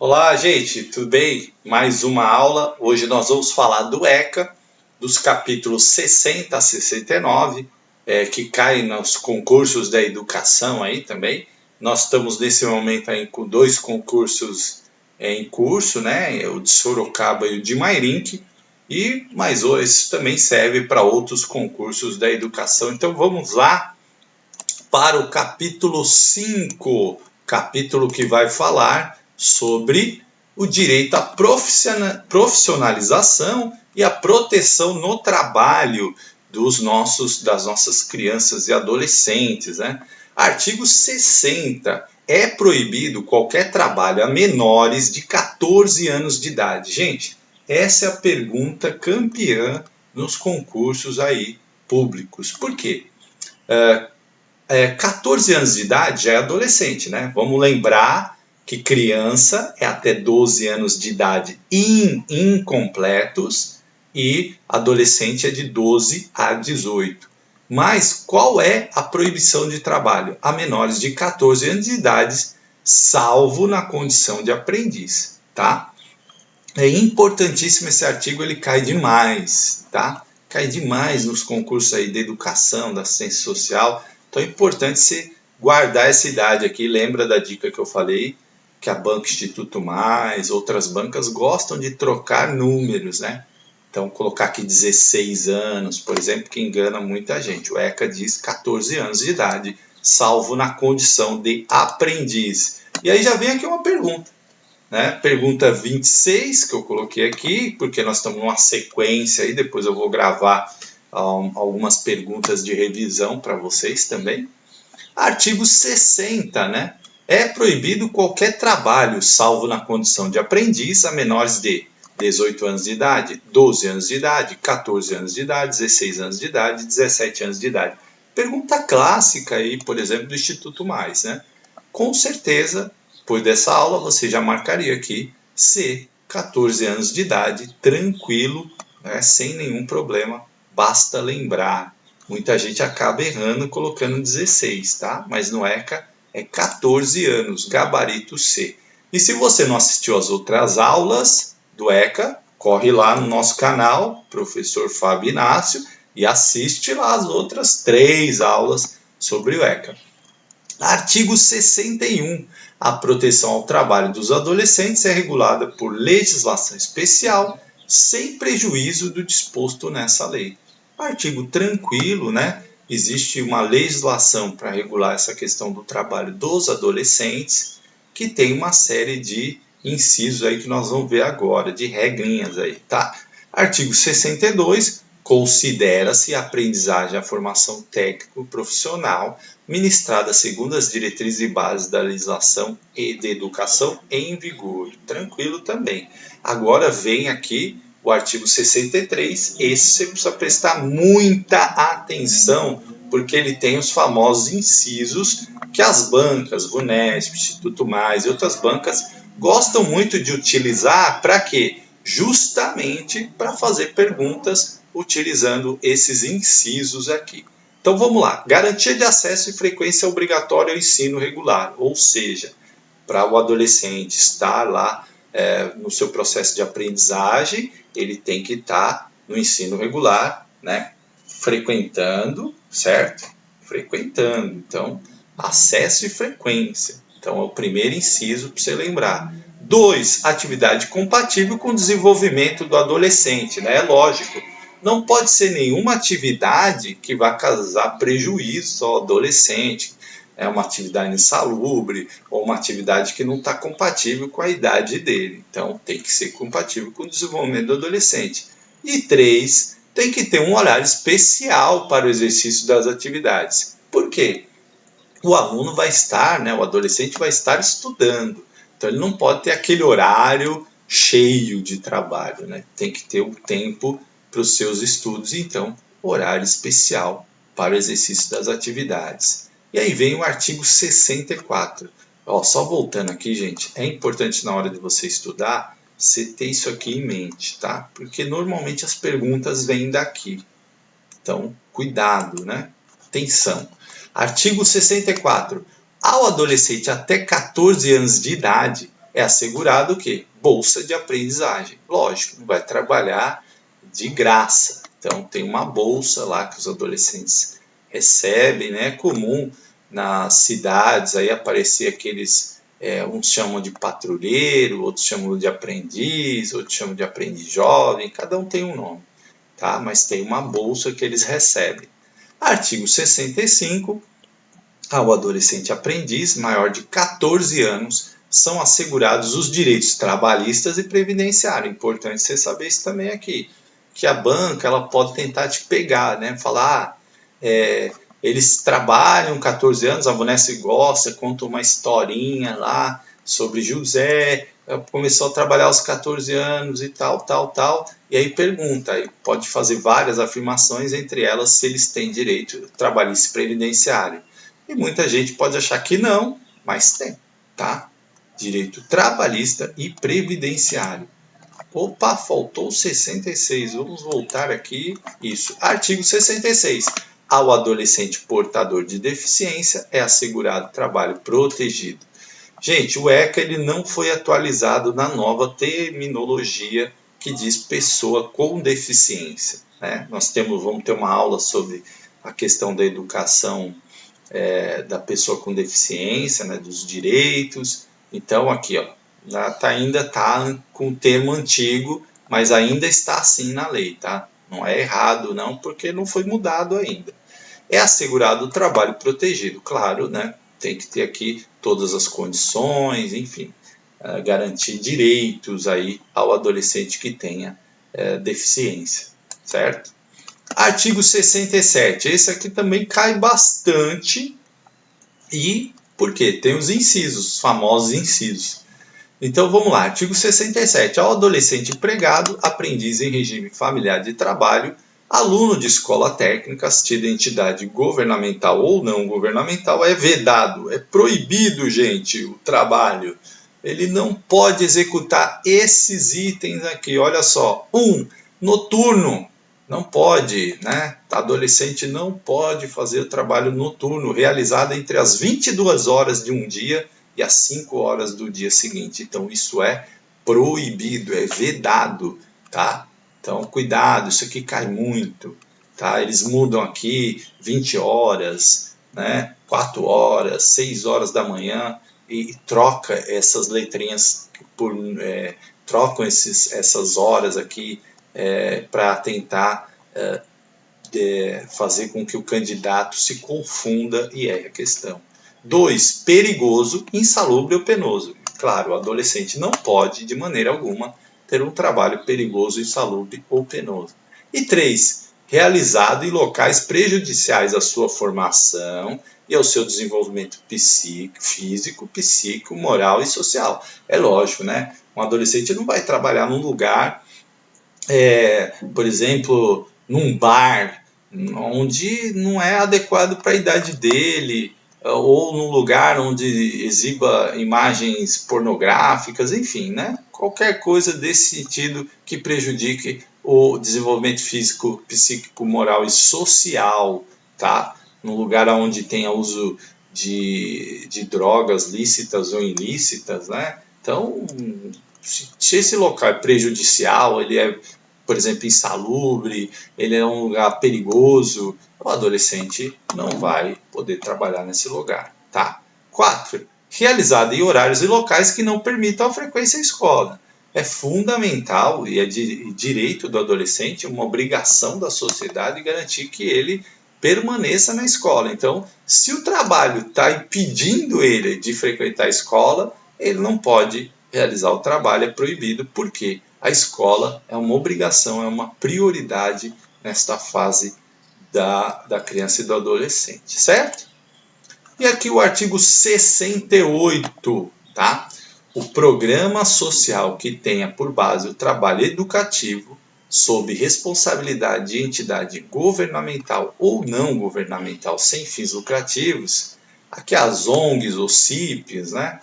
Olá, gente, tudo bem? Mais uma aula. Hoje nós vamos falar do ECA, dos capítulos 60 a 69, que caem nos concursos da educação aí também. Nós estamos nesse momento aí com dois concursos em curso, né? O de Sorocaba e o de Mairink. Mas isso também serve para outros concursos da educação. Então vamos lá para o capítulo 5, capítulo que vai falar sobre o direito à profissionalização e a proteção no trabalho das nossas crianças e adolescentes, né? Artigo 60. É proibido qualquer trabalho a menores de 14 anos de idade. Gente, essa é a pergunta campeã nos concursos aí públicos. Por quê? 14 anos de idade já é adolescente, né? Vamos lembrar que criança é até 12 anos de idade incompletos e adolescente é de 12 a 18. Mas qual é a proibição de trabalho? A menores de 14 anos de idade, salvo na condição de aprendiz, tá? É importantíssimo esse artigo, ele cai demais, tá? Cai demais nos concursos aí de educação, da ciência social. Então é importante você guardar essa idade aqui. Lembra da dica que eu falei? Que a Banca Instituto Mais, outras bancas gostam de trocar números, né? Então colocar aqui 16 anos, por exemplo, que engana muita gente. O ECA diz 14 anos de idade, salvo na condição de aprendiz. E aí já vem aqui uma pergunta. Né? Pergunta 26 que eu coloquei aqui, porque nós estamos numa sequência aí, depois eu vou gravar algumas perguntas de revisão para vocês também. Artigo 60, né? É proibido qualquer trabalho, salvo na condição de aprendiz, a menores de 18 anos de idade, 12 anos de idade, 14 anos de idade, 16 anos de idade, 17 anos de idade. Pergunta clássica aí, por exemplo, do Instituto Mais, né? Com certeza, depois dessa aula, você já marcaria aqui C, 14 anos de idade, tranquilo, né, sem nenhum problema, basta lembrar. Muita gente acaba errando colocando 16, tá? Mas no ECA é 14 anos, gabarito C. E se você não assistiu às outras aulas do ECA, corre lá no nosso canal, Professor Fábio Inácio, e assiste lá as outras 3 aulas sobre o ECA. Artigo 61. A proteção ao trabalho dos adolescentes é regulada por legislação especial, sem prejuízo do disposto nessa lei. Artigo tranquilo, né? Existe uma legislação para regular essa questão do trabalho dos adolescentes, que tem uma série de incisos aí que nós vamos ver agora, de regrinhas aí, tá? Artigo 62. Considera-se a aprendizagem a formação técnico-profissional ministrada segundo as diretrizes e bases da legislação e de educação em vigor. Tranquilo também. Agora vem aqui o artigo 63. Esse você precisa prestar muita atenção, porque ele tem os famosos incisos que as bancas, VUNESP, Instituto Mais e outras bancas gostam muito de utilizar para quê? Justamente para fazer perguntas utilizando esses incisos aqui. Então vamos lá. Garantia de acesso e frequência obrigatória ao ensino regular, ou seja, para o adolescente estar lá no seu processo de aprendizagem, ele tem que estar no ensino regular, né? Frequentando, certo? Frequentando. Então, acesso e frequência. Então, é o primeiro inciso para você lembrar. 2. Atividade compatível com o desenvolvimento do adolescente, né? É lógico. Não pode ser nenhuma atividade que vá causar prejuízo ao adolescente. É uma atividade insalubre ou uma atividade que não está compatível com a idade dele. Então, tem que ser compatível com o desenvolvimento do adolescente. E 3, tem que ter um horário especial para o exercício das atividades. Por quê? O aluno vai estar, né, o adolescente vai estar estudando. Então, ele não pode ter aquele horário cheio de trabalho, né? Tem que ter o tempo para os seus estudos, então, horário especial para o exercício das atividades. E aí vem o artigo 64. Só voltando aqui, gente, é importante na hora de você estudar, você ter isso aqui em mente, tá? Porque normalmente as perguntas vêm daqui. Então, cuidado, né? Atenção. Artigo 64. Ao adolescente até 14 anos de idade, é assegurado o quê? Bolsa de aprendizagem. Lógico, não vai trabalhar de graça. Então, tem uma bolsa lá que os adolescentes recebem, né? É comum nas cidades aí aparecer aqueles, uns chamam de patrulheiro, outros chamam de aprendiz, outros chamam de aprendiz jovem, cada um tem um nome, tá? Mas tem uma bolsa que eles recebem. Artigo 65, ao adolescente aprendiz maior de 14 anos são assegurados os direitos trabalhistas e previdenciários. Importante você saber isso também aqui, que a banca ela pode tentar te pegar, né? Falar, eles trabalham 14 anos, a Vanessa gosta, conta uma historinha lá sobre José, começou a trabalhar aos 14 anos e tal, e aí pergunta, aí pode fazer várias afirmações, entre elas se eles têm direito trabalhista e previdenciário. E muita gente pode achar que não, mas tem, tá? Direito trabalhista e previdenciário. Opa, faltou 66. Vamos voltar aqui. Isso. Artigo 66. Ao adolescente portador de deficiência é assegurado trabalho protegido. Gente, o ECA ele não foi atualizado na nova terminologia que diz pessoa com deficiência, né? Vamos ter uma aula sobre a questão da educação da pessoa com deficiência, né, dos direitos. Então, aqui, ó, ainda está com o termo antigo, mas ainda está assim na lei, tá? Não é errado, não, porque não foi mudado ainda. É assegurado o trabalho protegido, claro, né? Tem que ter aqui todas as condições, enfim, garantir direitos aí ao adolescente que tenha deficiência, certo? Artigo 67, esse aqui também cai bastante, e por quê? Tem os incisos, os famosos incisos. Então vamos lá, artigo 67, ao adolescente empregado, aprendiz em regime familiar de trabalho, aluno de escola técnica, assistido a entidade governamental ou não governamental, é vedado, é proibido, gente, o trabalho. Ele não pode executar esses itens aqui, olha só. 1. Noturno. Não pode, né? Adolescente não pode fazer o trabalho noturno realizado entre as 22 horas de um dia e as 5 horas do dia seguinte. Então, isso é proibido, é vedado, tá? Então, cuidado, isso aqui cai muito, tá? Eles mudam aqui 20 horas, né? 4 horas, 6 horas da manhã e troca essas letrinhas trocam essas horas aqui para tentar fazer com que o candidato se confunda e erre a questão. 2. Perigoso, insalubre ou penoso. Claro, o adolescente não pode, de maneira alguma, ter um trabalho perigoso, insalubre ou penoso. E 3. Realizado em locais prejudiciais à sua formação e ao seu desenvolvimento físico, psíquico, moral e social. É lógico, né? Um adolescente não vai trabalhar num lugar, por exemplo, num bar, onde não é adequado para a idade dele, ou num lugar onde exiba imagens pornográficas, enfim, né? Qualquer coisa desse sentido que prejudique o desenvolvimento físico, psíquico, moral e social, tá? Num lugar onde tenha uso de drogas lícitas ou ilícitas, né? Então, se esse local é prejudicial, ele é, por exemplo, insalubre, ele é um lugar perigoso, o adolescente não vai poder trabalhar nesse lugar, tá? 4. Realizado em horários e locais que não permitam a frequência à escola. É fundamental e é direito do adolescente, uma obrigação da sociedade garantir que ele permaneça na escola. Então, se o trabalho está impedindo ele de frequentar a escola, ele não pode realizar o trabalho, é proibido, porque a escola é uma obrigação, é uma prioridade nesta fase da criança e do adolescente, certo? E aqui o artigo 68, tá? O programa social que tenha por base o trabalho educativo sob responsabilidade de entidade governamental ou não governamental sem fins lucrativos, aqui as ONGs ou CIPs, né?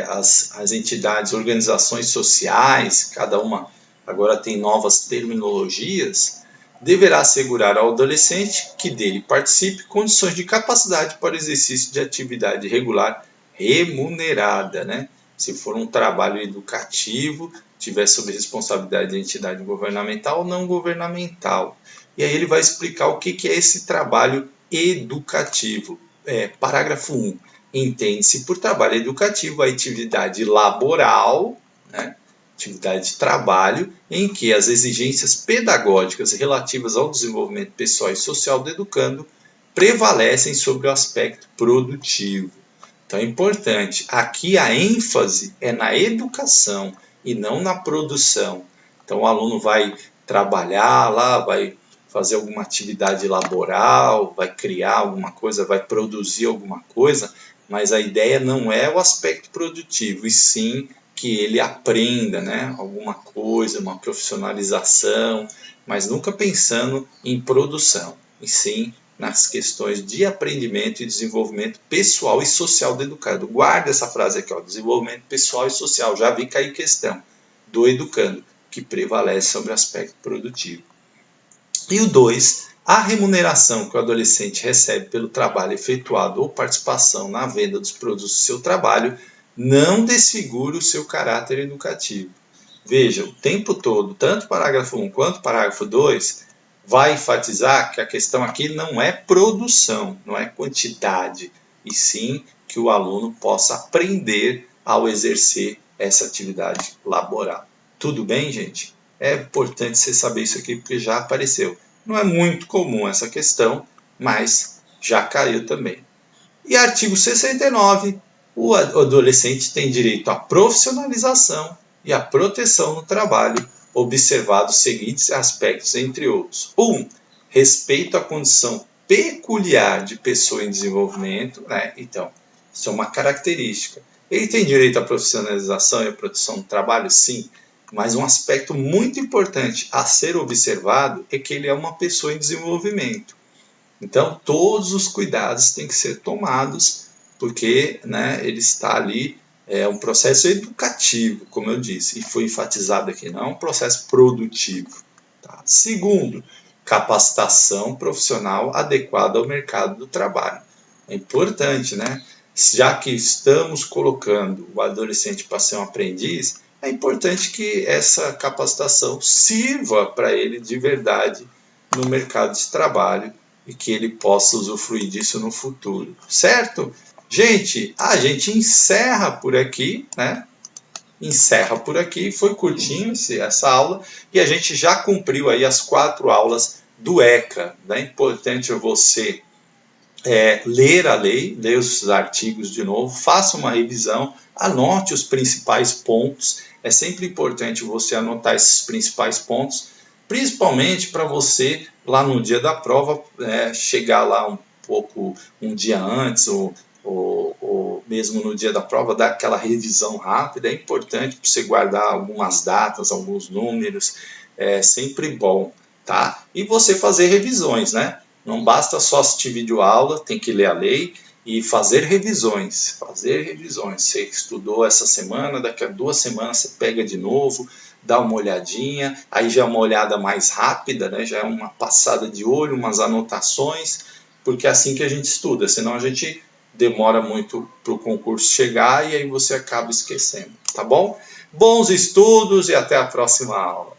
As entidades, organizações sociais, cada uma agora tem novas terminologias, deverá assegurar ao adolescente que dele participe condições de capacidade para o exercício de atividade regular remunerada, né? Se for um trabalho educativo, tiver sob responsabilidade de entidade governamental ou não governamental. E aí ele vai explicar o que é esse trabalho educativo. Parágrafo 1. Entende-se por trabalho educativo a atividade laboral, né, atividade de trabalho, em que as exigências pedagógicas relativas ao desenvolvimento pessoal e social do educando prevalecem sobre o aspecto produtivo. Então é importante, aqui a ênfase é na educação e não na produção. Então o aluno vai trabalhar lá, vai fazer alguma atividade laboral, vai criar alguma coisa, vai produzir alguma coisa, mas a ideia não é o aspecto produtivo, e sim que ele aprenda, né, alguma coisa, uma profissionalização, mas nunca pensando em produção, e sim nas questões de aprendimento e desenvolvimento pessoal e social do educando. Guarda essa frase aqui, ó, desenvolvimento pessoal e social. Já vi cair questão do educando, que prevalece sobre o aspecto produtivo. E o 2, a remuneração que o adolescente recebe pelo trabalho efetuado ou participação na venda dos produtos do seu trabalho não desfigura o seu caráter educativo. Veja, o tempo todo, tanto o parágrafo 1 quanto o parágrafo 2, vai enfatizar que a questão aqui não é produção, não é quantidade, e sim que o aluno possa aprender ao exercer essa atividade laboral. Tudo bem, gente? É importante você saber isso aqui porque já apareceu. Não é muito comum essa questão, mas já caiu também. E artigo 69, o adolescente tem direito à profissionalização e à proteção no trabalho, observados os seguintes aspectos, entre outros. 1. Respeito à condição peculiar de pessoa em desenvolvimento, né? Então, isso é uma característica. Ele tem direito à profissionalização e à proteção no trabalho? Sim, mas um aspecto muito importante a ser observado é que ele é uma pessoa em desenvolvimento. Então, todos os cuidados têm que ser tomados, porque, né, ele está ali, é um processo educativo, como eu disse, e foi enfatizado aqui, não é um processo produtivo. Tá? Segundo, capacitação profissional adequada ao mercado do trabalho. É importante, né? Já que estamos colocando o adolescente para ser um aprendiz, é importante que essa capacitação sirva para ele de verdade no mercado de trabalho e que ele possa usufruir disso no futuro, certo? Gente, a gente encerra por aqui, né? Encerra por aqui, foi curtinho essa aula e a gente já cumpriu aí as 4 aulas do ECA. É importante você ler a lei, ler os artigos de novo, faça uma revisão, anote os principais pontos. É sempre importante você anotar esses principais pontos, principalmente para você, lá no dia da prova, chegar lá um dia antes, ou mesmo no dia da prova, dar aquela revisão rápida. É importante para você guardar algumas datas, alguns números, é sempre bom, tá? E você fazer revisões, né? Não basta só assistir videoaula, tem que ler a lei e fazer revisões. Fazer revisões. Você estudou essa semana, daqui a 2 semanas você pega de novo, dá uma olhadinha, aí já é uma olhada mais rápida, né? Já é uma passada de olho, umas anotações, porque é assim que a gente estuda, senão a gente demora muito para o concurso chegar e aí você acaba esquecendo, tá bom? Bons estudos e até a próxima aula.